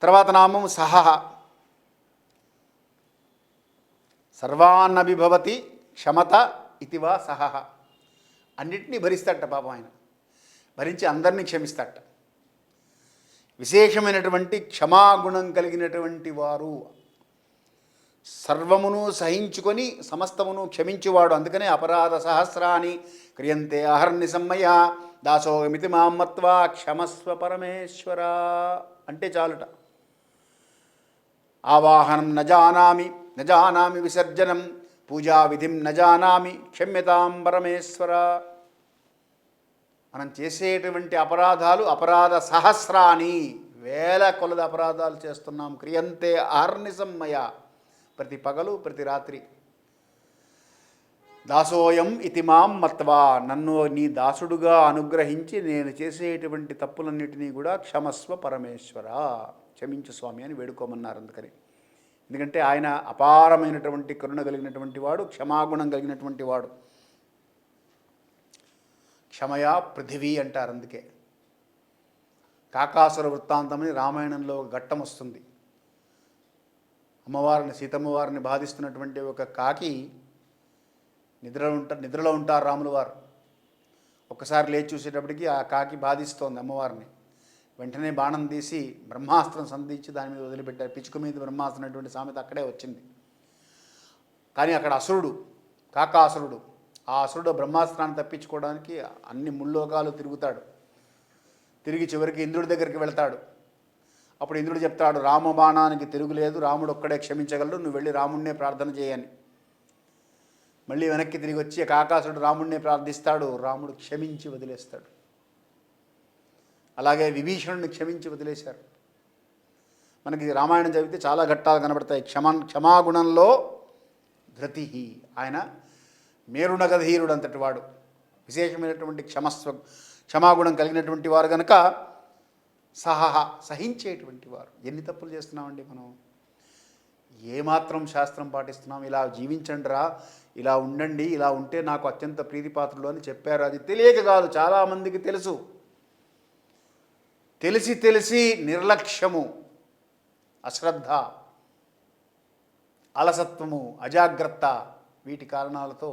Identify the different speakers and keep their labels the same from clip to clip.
Speaker 1: తర్వాత నామం సహః. సర్వాన్నభిభవతి క్షమత ఇతి వా సహః. అన్నిటినీ భరిస్తాడట పాపం ఆయన. భరించి అందరినీ క్షమిస్తాడట. విశేషమైనటువంటి క్షమాగుణం కలిగినటువంటి వారు, సర్వమును సహించుకొని సమస్తమును క్షమించువాడు. అందుకనే అపరాధ సహస్రాన్ని క్రియంతే అహర్నిశమ్మయ దాసోగమితి మాం మత్వా క్షమస్వ పరమేశ్వర అంటే చాలుట. ఆవాహనం నజానామి విసర్జనం పూజా విధిం నజానామి క్షమ్యతాం పరమేశ్వర. మనం చేసేటువంటి అపరాధాలు అపరాధ సహస్రాన్ని, వేల కొలది అపరాధాలు చేస్తున్నాం. క్రియంతే అహర్నిశమ్మయ, ప్రతి పగలు ప్రతి రాత్రి. దాసోయం ఇతి మాం మత్వా, నన్ను నీ దాసుడుగా అనుగ్రహించి నేను చేసేటువంటి తప్పులన్నిటినీ కూడా క్షమస్వ పరమేశ్వర, క్షమించు స్వామి అని వేడుకోమన్నారు. అందుకని ఎందుకంటే ఆయన అపారమైనటువంటి కరుణ కలిగినటువంటి వాడు, క్షమాగుణం కలిగినటువంటి వాడు. క్షమయా పృథివీ అంటారు. అందుకే కాకాసుర వృత్తాంతమని రామాయణంలో ఒక ఘట్టం వస్తుంది. అమ్మవారిని, సీతమ్మవారిని బాధిస్తున్నటువంటి ఒక కాకి నిద్రలో ఉంటారు రాముల వారు. ఒక్కసారి లేచి చూసేటప్పటికి ఆ కాకి బాధిస్తోంది అమ్మవారిని. వెంటనే బాణం తీసి బ్రహ్మాస్త్రం సంధించి దాని మీద వదిలిపెట్టారు. పిచ్చుక మీద బ్రహ్మాస్త్రం అనేటువంటి సామెత అక్కడే వచ్చింది. కానీ అక్కడ అసురుడు, కాకాసురుడు, ఆ అసురుడు బ్రహ్మాస్త్రాన్ని తప్పించుకోవడానికి అన్ని ముల్లోకాలు తిరుగుతాడు. తిరిగి చివరికి ఇంద్రుడి దగ్గరికి వెళ్తాడు. అప్పుడు ఇంద్రుడు చెప్తాడు, రామబాణానికి తిరుగులేదు, రాముడు ఒక్కడే క్షమించగలడు, నువ్వు వెళ్ళి రాముడినే ప్రార్థన చేయని. మళ్ళీ వెనక్కి తిరిగి వచ్చి కాకాసురుడు రాముడినే ప్రార్థిస్తాడు, రాముడు క్షమించి వదిలేస్తాడు. అలాగే విభీషణుడిని క్షమించి వదిలేశారు. మనకి రామాయణం చదివితే చాలా ఘట్టాలు కనబడతాయి. క్షమాగుణంలో ధృతి, ఆయన మేరునగధీరుడు అంతటి వాడు, విశేషమైనటువంటి క్షమాగుణం కలిగినటువంటి వారు కనుక సహించేటువంటి వారు. ఎన్ని తప్పులు చేస్తున్నామండి మనం, ఏమాత్రం శాస్త్రం పాటిస్తున్నాం. ఇలా జీవించండి రా, ఇలా ఉండండి, ఇలా ఉంటే నాకు అత్యంత ప్రీతిపాత్రులు అని చెప్పారు. అది తెలియక కాదు, చాలామందికి తెలుసు. తెలిసి నిర్లక్ష్యము, అశ్రద్ధ, అలసత్వము, అజాగ్రత్త, వీటి కారణాలతో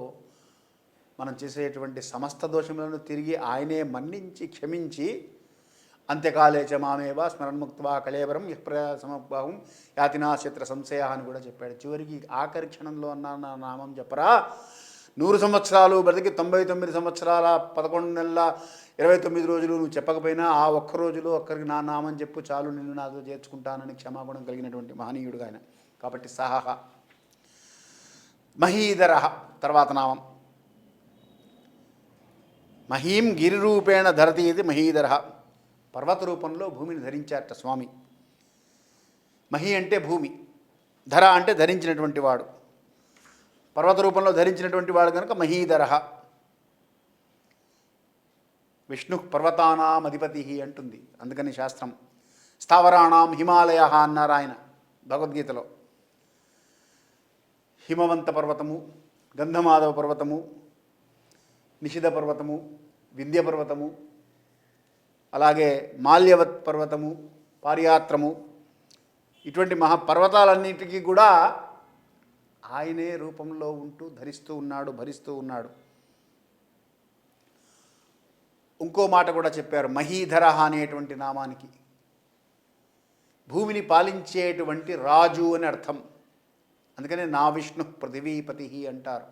Speaker 1: మనం చేసేటువంటి సమస్త దోషములను తిరిగి ఆయనే మన్నించి క్షమించి అంత్యకాలే చ మామేవ స్మరణముక్త్వా కళేవరం యఃప్రసమబాహుం యాతినాశత్ర సంశయ అని కూడా చెప్పాడు. చివరికి ఆఖరి క్షణంలో అన్నా నా నామం చెప్పరా, 100 సంవత్సరాలు బ్రతికి 99 సంవత్సరాల 11 నెలల 29 రోజులు నువ్వు చెప్పకపోయినా ఆ ఒక్క రోజులో ఒక్కరికి నా నామం చెప్పు చాలు, నిన్ను నాతో చేర్చుకుంటానని క్షమాగుణం కలిగినటువంటి మహనీయుడుగా ఆయన. కాబట్టి సహః. మహీధర తర్వాత నామం. మహీం గిరిరూపేణ ధరతి ఇది మహీధర. పర్వత రూపంలో భూమిని ధరించారట స్వామి. మహి అంటే భూమి, ధర అంటే ధరించినటువంటి వాడు. పర్వత రూపంలో ధరించినటువంటి వాడు కనుక మహీధర. విష్ణు పర్వతానాం అధిపతి అంటుంది. అందుకని శాస్త్రం స్థావరాణం హిమాలయ అన్నారు ఆయన భగవద్గీతలో. హిమవంత పర్వతము, గంధమాధవ పర్వతము, నిషిధ పర్వతము, వింధ్య పర్వతము, అలాగే మాల్యవత్ పర్వతము, పారియాత్రము, ఇటువంటి మహాపర్వతాలన్నిటికీ కూడా ఆయనే రూపంలో ఉంటూ ధరిస్తూ ఉన్నాడు, భరిస్తూ ఉన్నాడు. ఇంకో మాట కూడా చెప్పారు, మహీధర అనేటువంటి నామానికి భూమిని పాలించేటువంటి రాజు అని అర్థం. అందుకనే నా విష్ణు పృథివీపతి అంటారు.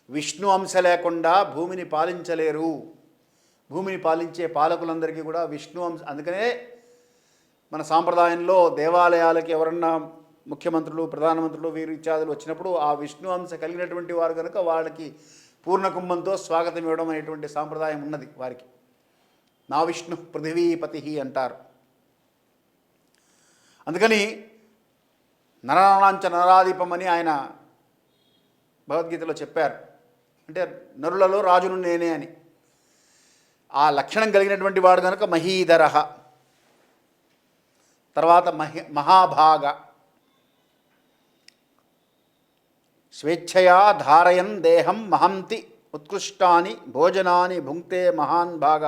Speaker 1: విష్ణు అంశ లేకుండా భూమిని పాలించలేరు. భూమిని పాలించే పాలకులందరికీ కూడా విష్ణు అంశ. అందుకనే మన సాంప్రదాయంలో దేవాలయాలకి ఎవరన్నా ముఖ్యమంత్రులు, ప్రధానమంత్రులు, వీరు ఇత్యాదులు వచ్చినప్పుడు ఆ విష్ణు అంశ కలిగినటువంటి వారు కనుక వాళ్ళకి పూర్ణకుంభంతో స్వాగతం ఇవ్వడం అనేటువంటి సాంప్రదాయం ఉన్నది వారికి. నా విష్ణు పృథివీపతి అంటారు. అందుకని నరాణాంచ నరాధిపమని ఆయన భగవద్గీతలో చెప్పారు. అంటే నరులలో రాజును నేనే అని. ఆ లక్షణం కలిగినటువంటి వాడు కనుక మహీధర. తర్వాత మహాభాగ. స్వేచ్ఛయా ధారయన్ దేహం మహంతి ఉత్కృష్టాని భోజనాని భుంక్తే మహాన్ భాగ.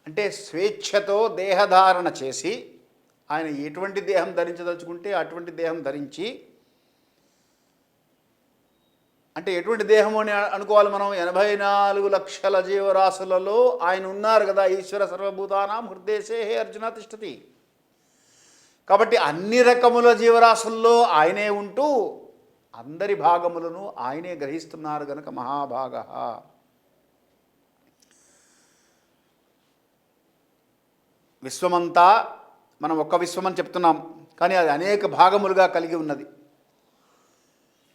Speaker 1: అంటే స్వేచ్ఛతో దేహధారణ చేసి ఆయన ఎటువంటి దేహం ధరించదలుచుకుంటే అటువంటి దేహం ధరించి, అంటే ఎటువంటి దేహం అని అనుకోవాలి మనం, 84 లక్షల జీవరాశులలో ఆయన ఉన్నారు కదా. ఈశ్వర సర్వభూతానాం హృదయసే హే అర్జున తిష్టతి. కాబట్టి అన్ని రకముల జీవరాశుల్లో ఆయనే ఉంటూ అందరి భాగములను ఆయనే గ్రహిస్తున్నారు గనుక మహాభాగ. విశ్వమంతా మనం ఒక్క విశ్వం అని చెప్తున్నాం, కానీ అది అనేక భాగములుగా కలిగి ఉన్నది.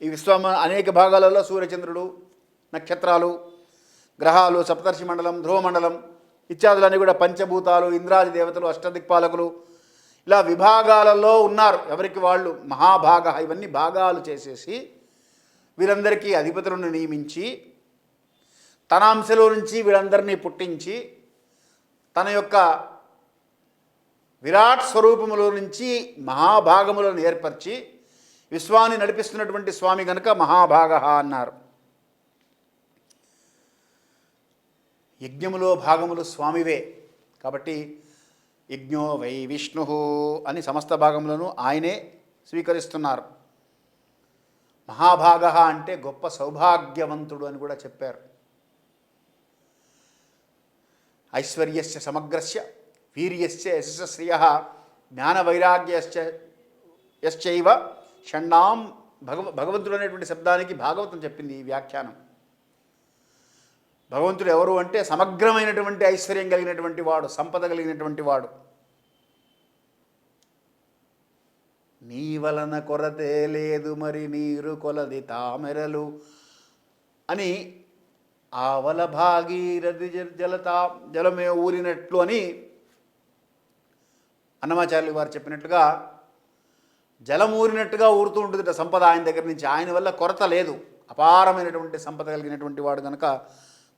Speaker 1: ఈ విశ్వం అనేక భాగాలలో సూర్యచంద్రుడు, నక్షత్రాలు, గ్రహాలు, సప్తర్షి మండలం, ధ్రువమండలం ఇత్యాదులన్నీ కూడా పంచభూతాలు, ఇంద్రాది దేవతలు, అష్టదిక్పాలకులు ఇలా విభాగాలలో ఉన్నారు. ఎవరికి వాళ్ళు మహాభాగ. ఇవన్నీ భాగాలు చేసేసి వీరందరికీ అధిపతులను నియమించి తన అంశలో నుంచి వీళ్ళందరినీ పుట్టించి తన యొక్క విరాట్ స్వరూపములో నుంచి మహాభాగములను ఏర్పరిచి విశ్వాన్ని నడిపిస్తున్నటువంటి స్వామి కనుక మహాభాగ అన్నారు. యజ్ఞములో భాగములు స్వామివే కాబట్టి యజ్ఞో వై విష్ణు అని సమస్త భాగములను ఆయనే స్వీకరిస్తున్నారు. మహాభాగ అంటే గొప్ప సౌభాగ్యవంతుడు అని కూడా చెప్పారు. ఐశ్వర్యస్య సమగ్రస్య వీర్యస్య యశస్శ్రియ జ్ఞానవైరాగ్యశ్చైవ షణ్ణాం. భగవంతుడు అనేటువంటి శబ్దానికి భాగవతం చెప్పింది ఈ వ్యాఖ్యానం. భగవంతుడు ఎవరు అంటే సమగ్రమైనటువంటి ఐశ్వర్యం కలిగినటువంటి వాడు, సంపద కలిగినటువంటి వాడు. నీ వలన కొరతే లేదు మరి నీరు కొలది తామెరలు అని ఆవల భాగీరథి జలమే ఊరినట్లు అని అన్నమాచార్యులు వారు చెప్పినట్లుగా జలం ఊరినట్టుగా ఊరుతూ ఉంటుంది సంపద ఆయన దగ్గర నుంచి. ఆయన వల్ల కొరత లేదు, అపారమైనటువంటి సంపద కలిగినటువంటి వాడు కనుక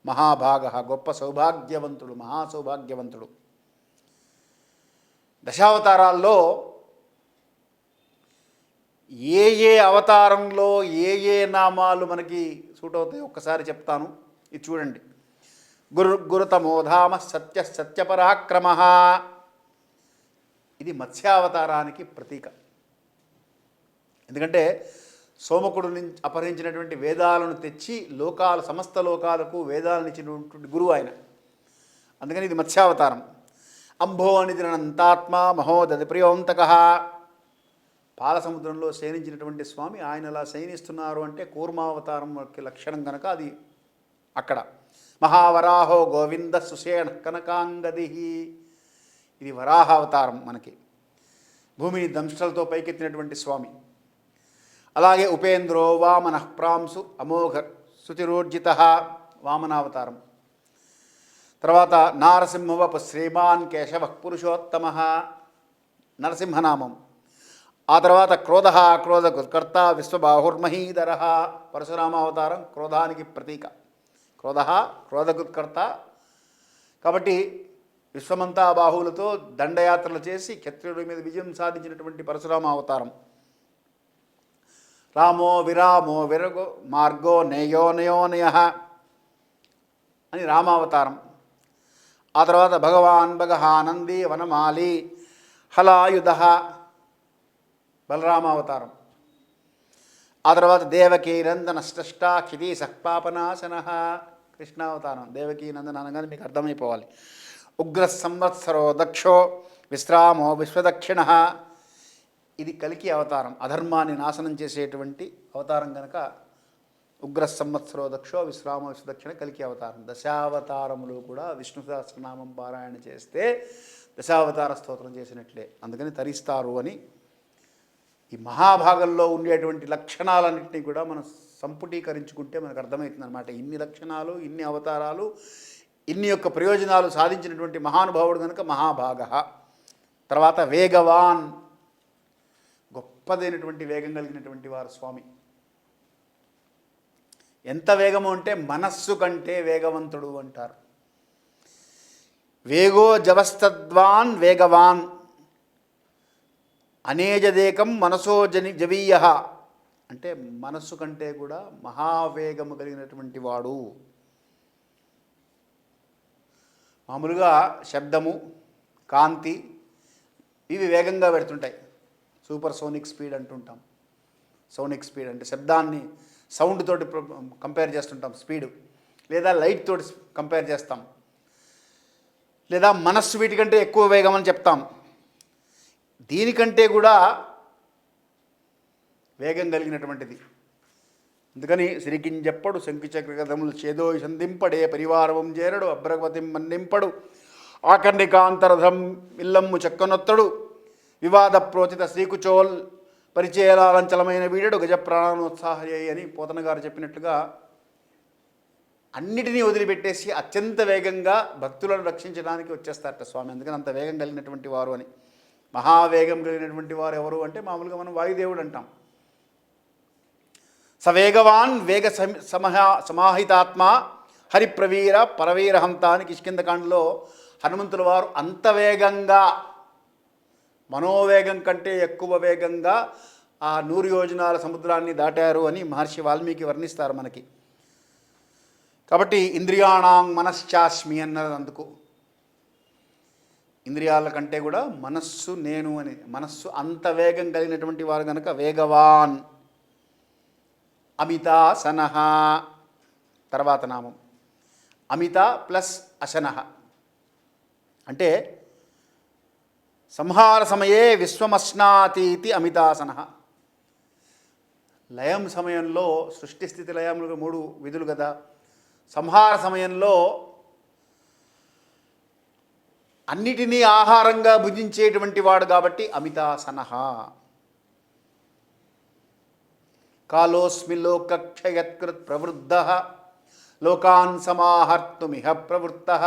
Speaker 1: మహాభాగ, గొప్ప సౌభాగ్యవంతుడు, మహాసౌభాగ్యవంతుడు. దశావతారాల్లో ఏ ఏ అవతారంలో ఏ ఏ నామాలు మనకి సూట్ అవుతాయి ఒక్కసారి చెప్తాను. ఇది చూడండి. గురుతమోధామ సత్య సత్యపరాక్రమ. ఇది మత్స్యావతారానికి ప్రతీక. ఎందుకంటే సోమకుడు నుంచి అపహరించినటువంటి వేదాలను తెచ్చి సమస్త లోకాలకు వేదాలను ఇచ్చినటువంటి గురువు ఆయన. అందుకని ఇది మత్స్యావతారం. అంభో నిధినంతాత్మ మహోదధి ప్రియోంతక. పాలసముద్రంలో శయనించినటువంటి స్వామి ఆయన అలా శయనిస్తున్నారు అంటే కూర్మావతారం లక్షణం కనుక అది అక్కడ. మహావరాహో గోవింద సుషేణ కనకాంగది. ఇది వరాహావతారం మనకి. భూమిని దంష్టలతో పైకెత్తినటువంటి స్వామి. అలాగే ఉపేంద్రో వామన ప్రాంసు అమోఘ శుచిరోర్జిత వామనావతారం. తర్వాత నారసింహవపు శ్రీమాన్ కేశవ పురుషోత్తమ నరసింహనామం. ఆ తర్వాత క్రోధకర్త విశ్వబాహుర్మహీధర పరశురామావతారం క్రోధానికి ప్రతీక. క్రోధకర్త కాబట్టి విశ్వమంతా బాహువులతో దండయాత్రలు చేసి క్షత్రియుడి మీద విజయం సాధించినటువంటి పరశురామావతారం. రామో విరామో విరగో మార్గో నయోనయోనయ అని రామావతారం. ఆ తర్వాత భగవాన్ భగహానంది వనమాలి హలాయుధ బలరామావతారం. ఆ తర్వాత దేవకీ నందన స్రష్ట క్షితి సక్పాపనాశన కృష్ణావతారం. దేవకీ నందన అనగానే మీకు అర్థమైపోవాలి. ఉగ్ర సంవత్సరో దక్షో విశ్రామో విశ్వదక్షిణ. ఇది కలికి అవతారం, అధర్మాన్ని నాశనం చేసేటువంటి అవతారం కనుక ఉగ్ర సంవత్సరో దక్షో విశ్రామో విశ్వదక్షిణ కలికి అవతారం. దశావతారములు కూడా విష్ణు సహస్రనామం పారాయణ చేస్తే దశావతార స్తోత్రం చేసినట్లే. అందుకని తరిస్తారు అని ఈ మహాభాగంలో ఉండేటువంటి లక్షణాలన్నింటినీ కూడా మనం సంపుటీకరించుకుంటే మనకు అర్థమవుతుంది అనమాట. ఇన్ని లక్షణాలు, ఇన్ని అవతారాలు, ఇన్ని యొక్క ప్రయోజనాలు సాధించినటువంటి మహానుభావుడు కనుక మహాభాగ. తర్వాత వేగవాన్, గొప్పదైనటువంటి వేగం కలిగినటువంటి వారు స్వామి. ఎంత వేగము అంటే మనస్సు కంటే వేగవంతుడు అంటారు. వేగో జవస్తద్వాన్ వేగవాన్ అనేజదేకం మనసో జవీయ అంటే మనస్సు కంటే కూడా మహావేగము కలిగినటువంటి వాడు. మామూలుగా శబ్దము, కాంతి, ఇవి వేగంగా పెడుతుంటాయి. సూపర్ సోనిక్ స్పీడ్ అంటుంటాం. సోనిక్ స్పీడ్ అంటే శబ్దాన్ని సౌండ్ తోటి కంపేర్ చేస్తుంటాం స్పీడు, లేదా లైట్ తోటి కంపేర్ చేస్తాం, లేదా మనస్సు వీటికంటే ఎక్కువ వేగం అని చెప్తాం. దీనికంటే కూడా వేగం కలిగినటువంటిది. అందుకని శ్రీకించెప్పడు శంకుచక్ర గదములు చేదో సంధింపడే పరివారవం చేరడు అభ్రగవతిం మన్నింపడు ఆకర్ణికాంతరథం ఇల్లమ్ము చక్కనొత్తడు వివాద ప్రోచిత శ్రీకుచోల్ పరిచయాలంచలమైన వీడడు గజప్రాణోత్సాహయ్య అని పోతన గారు చెప్పినట్లుగా అన్నిటినీ వదిలిపెట్టేసి అత్యంత వేగంగా భక్తులను రక్షించడానికి వచ్చేస్తారట స్వామి. అందుకని అంత వేగం కలిగినటువంటి వారు అని. మహావేగం కలిగినటువంటి వారు ఎవరు అంటే మామూలుగా మనం వాయుదేవుడు అంటాం. సవేగవాన్ వేగ సమాహితాత్మ హరిప్రవీర పరవీరహంత అని కిష్కిందకాండలో హనుమంతుల వారు అంత వేగంగా, మనోవేగం కంటే ఎక్కువ వేగంగా ఆ 100 యోజనాల సముద్రాన్ని దాటారు అని మహర్షి వాల్మీకి వర్ణిస్తారు మనకి. కాబట్టి ఇంద్రియాణం మనశ్చాస్మి అన్నది అందుకు. ఇంద్రియాల కంటే కూడా మనస్సు నేను అని. మనస్సు అంత వేగం కలిగినటువంటి వారు కనుక వేగవాన్. అమితాసనః తర్వాత నామం. అమిత ప్లస్ అశనః అంటే సంహార సమయే విశ్వమశ్నాతీతి అమితాసనః. లయం సమయంలో, సృష్టి స్థితి లయములు 3 విధులు కదా. సంహార సమయంలో అన్నిటినీ ఆహారంగా భుజించేటువంటి వాడు కాబట్టి అమితాసనః. కాలోస్మి లోకక్షయత్కృత్ ప్రవృద్ధః లోకాన్ సమాహర్తుమిహ ప్రవృత్తః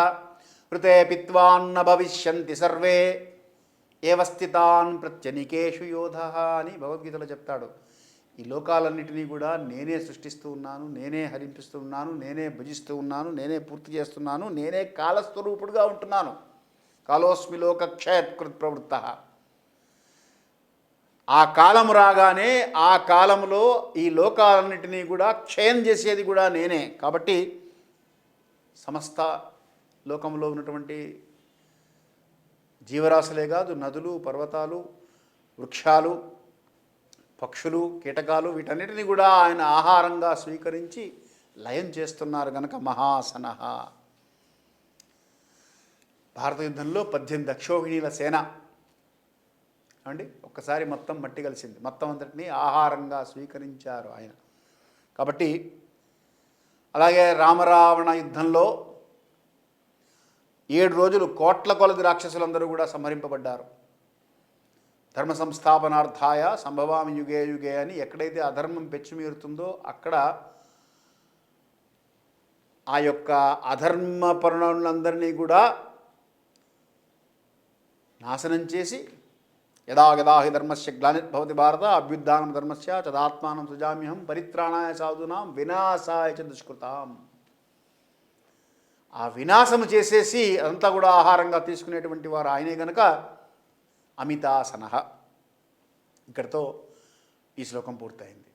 Speaker 1: హృతే పిత్వాన్న భవిష్యంతి సర్వే ఏవస్థితాన్ ప్రత్యనికేషు యోధః అని భగవద్గీతలో చెప్తాడు. ఈ లోకాలన్నిటినీ కూడా నేనే సృష్టిస్తూ ఉన్నాను, నేనే హరింపిస్తూ ఉన్నాను, నేనే భుజిస్తూ ఉన్నాను, నేనే పూర్తి చేస్తున్నాను, నేనే కాలస్వరూపుడుగా ఉంటున్నాను. కాలోస్మి లోకక్షయత్కృత్ ప్రవృత్తః. ఆ కాలం రాగానే ఆ కాలంలో ఈ లోకాలన్నిటినీ కూడా క్షయం చేసేది కూడా నేనే. కాబట్టి సమస్త లోకంలో ఉన్నటువంటి జీవరాశులే కాదు, నదులు, పర్వతాలు, వృక్షాలు, పక్షులు, కీటకాలు వీటన్నిటిని కూడా ఆయన ఆహారంగా స్వీకరించి లయం చేస్తున్నారు కనుక మహాసనః. భారత యుద్ధంలో 18 దక్షోహిణీల సేన అండి ఒక్కసారి మొత్తం మట్టి కలిసింది. మొత్తం అంతటినీ ఆహారంగా స్వీకరించారు ఆయన. కాబట్టి అలాగే రామరావణ యుద్ధంలో 7 రోజులు కోట్ల కొలది రాక్షసులందరూ కూడా సంహరింపబడ్డారు. ధర్మ సంస్థాపనార్థాయ సంభవామి యుగే యుగే అని ఎక్కడైతే అధర్మం పెచ్చుమీరుతుందో అక్కడ ఆ యొక్క అధర్మ పరుణులందరినీ కూడా నాశనం చేసి యదా యదా హి ధర్మస్య గ్లానిర్భవతి భారత అభ్యుత్థానం ధర్మస్య తదాత్మానం సృజామ్యహం పరిత్రాణాయ సాధూనాం వినాశాయ చ దుష్కృతాం. ఆ వినాశము చేసేసి అదంతా కూడా ఆహారంగా తీసుకునేటువంటి వారు ఆయనే గనక అమితాసనః. ఇక్కడితో ఈ శ్లోకం పూర్తయింది.